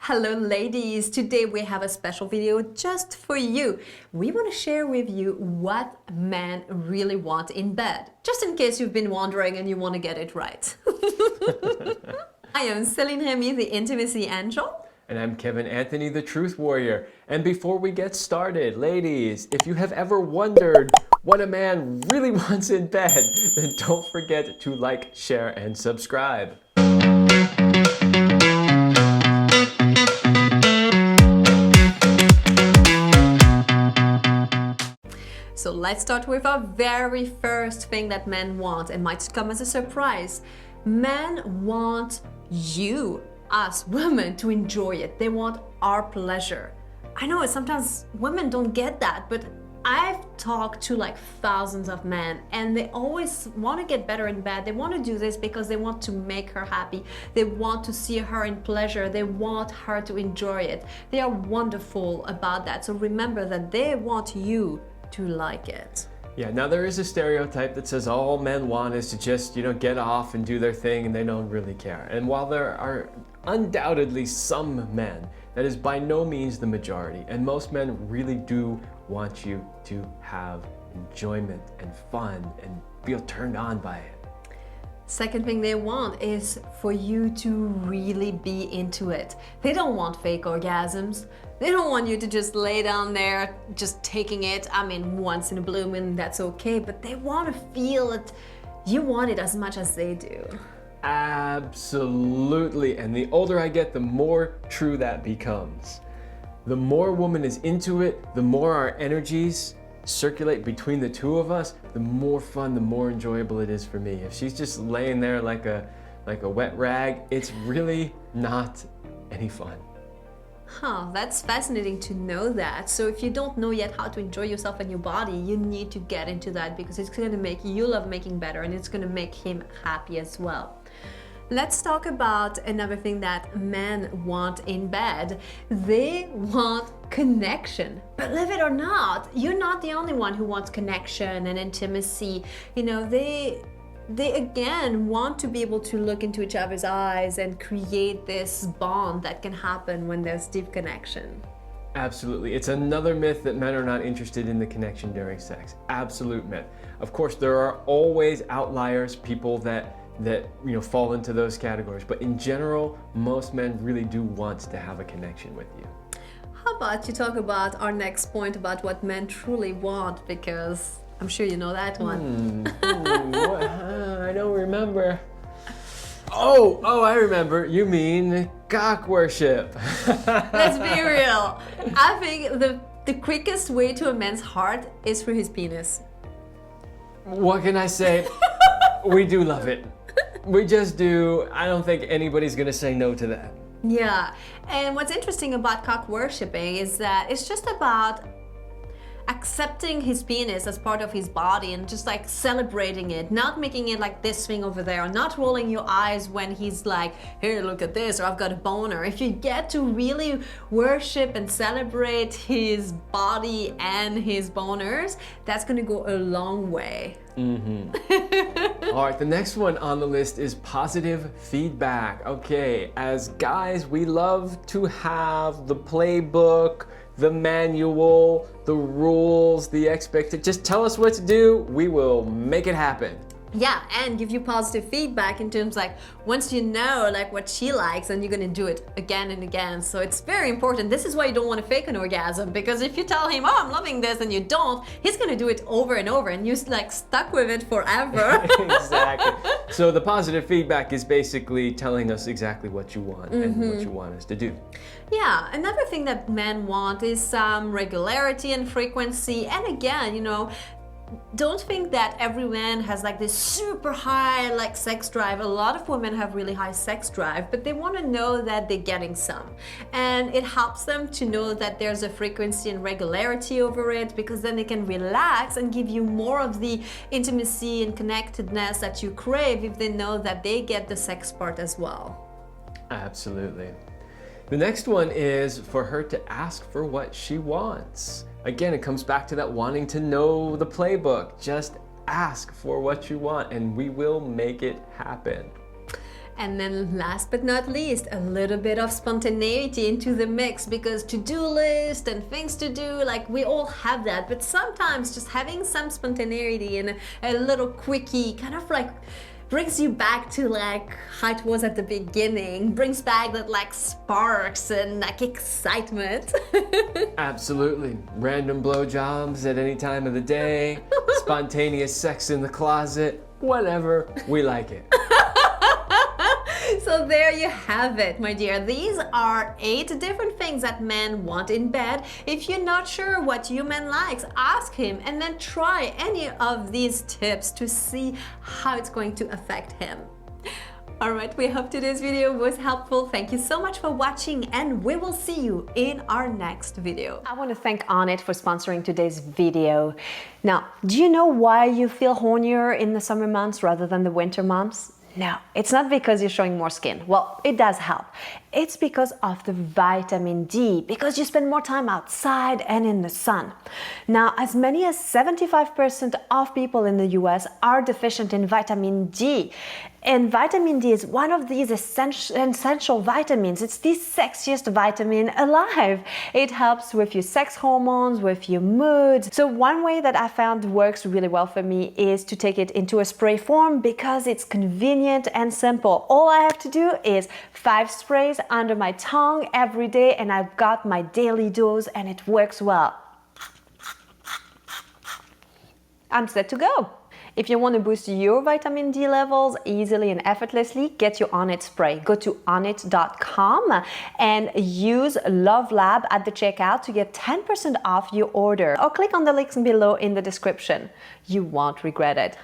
Hello ladies, today we have a special video just for you. We want to share with you what men really want in bed, just in case you've been wondering and you want to get it right. I am Celine Remy, the Intimacy Angel. And I'm Kevin Anthony, the Truth Warrior. And before we get started, ladies, if you have ever wondered what a man really wants in bed, then don't forget to like, share, and subscribe. So let's start with our very first thing that men want. It might come as a surprise. Men want you, us women, to enjoy it. They want our pleasure. I know sometimes women don't get that, but I've talked to like thousands of men and they always want to get better in bed. They want to do this because they want to make her happy. They want to see her in pleasure. They want her to enjoy it. They are wonderful about that. So remember that they want you to like it. Yeah, now there is a stereotype that says all men want is to just, get off and do their thing and they don't really care. And while there are undoubtedly some men, that is by no means the majority. And most men really do want you to have enjoyment and fun and feel turned on by it. Second thing they want is for you to really be into it. They don't want fake orgasms. They don't want you to just lay down there just taking it. I mean, once in a blue moon, that's okay, but they want to feel it. You want it as much as they do. Absolutely. And the older I get, the more true that becomes. The more a woman is into it, the more our energies circulate between the two of us, the more fun, the more enjoyable it is for me. If she's just laying there like a wet rag, it's really not any fun. Huh, that's fascinating to know that. So if you don't know yet how to enjoy yourself and your body, you need to get into that because it's going to make you love making better and it's going to make him happy as well. Let's talk about another thing that men want in bed. They want connection. Believe it or not, you're not the only one who wants connection and intimacy. They again want to be able to look into each other's eyes and create this bond that can happen when there's deep connection. Absolutely. It's another myth that men are not interested in the connection during sex. Absolute myth. Of course, there are always outliers, people that fall into those categories, but in general, most men really do want to have a connection with you. How about you talk about our next point about what men truly want, because I'm sure you know that one. I don't remember. Oh, I remember. You mean cock worship. Let's be real. I think the quickest way to a man's heart is through his penis. What can I say? We do love it. We just do. I don't think anybody's gonna say no to that. Yeah, and what's interesting about cock worshipping is that it's just about accepting his penis as part of his body and just like celebrating it, not making it like this thing over there, or not rolling your eyes when he's like, here, look at this, or I've got a boner. If you get to really worship and celebrate his body and his boners, that's gonna go a long way. All right, the next one on the list is positive feedback. Okay, as guys, we love to have the playbook, the manual, the rules, the expectation. Just tell us what to do, we will make it happen. Yeah, and give you positive feedback in terms like once you know like what she likes, and you're gonna do it again and again. So it's very important. This is why you don't want to fake an orgasm, because if you tell him, oh, I'm loving this, and you don't, he's gonna do it over and over and you're like stuck with it forever. Exactly. So the positive feedback is basically telling us exactly what you want and what you want us to do. Yeah, another thing that men want is some regularity and frequency. And again, don't think that every man has like this super high like sex drive. A lot of women have really high sex drive, but they want to know that they're getting some. And it helps them to know that there's a frequency and regularity over it, because then they can relax and give you more of the intimacy and connectedness that you crave if they know that they get the sex part as well. Absolutely. The next one is for her to ask for what she wants. Again, it comes back to that wanting to know the playbook. Just ask for what you want and we will make it happen. And then last but not least, a little bit of spontaneity into the mix, because to-do list and things to do, like we all have that, but sometimes just having some spontaneity and a little quickie kind of like brings you back to like how it was at the beginning, brings back that like sparks and like excitement. Absolutely. Random blowjobs at any time of the day, spontaneous sex in the closet, whatever, we like it. So there you have it, my dear. These are 8 different things that men want in bed. If you're not sure what your man likes, ask him and then try any of these tips to see how it's going to affect him. Alright, we hope today's video was helpful. Thank you so much for watching, and we will see you in our next video. I want to thank Onnit for sponsoring today's video. Now, do you know why you feel hornier in the summer months rather than the winter months? No, it's not because you're showing more skin. Well, it does help. It's because of the vitamin D, because you spend more time outside and in the sun. Now, as many as 75% of people in the US are deficient in vitamin D. And vitamin D is one of these essential vitamins. It's the sexiest vitamin alive. It helps with your sex hormones, with your mood. So one way that I found works really well for me is to take it into a spray form, because it's convenient and simple. All I have to do is 5 sprays under my tongue every day, and I've got my daily dose, and it works well. I'm set to go. If you want to boost your vitamin D levels easily and effortlessly, get your Onnit spray. Go to onnit.com and use Love Lab at the checkout to get 10% off your order, or click on the links below in the description. You won't regret it.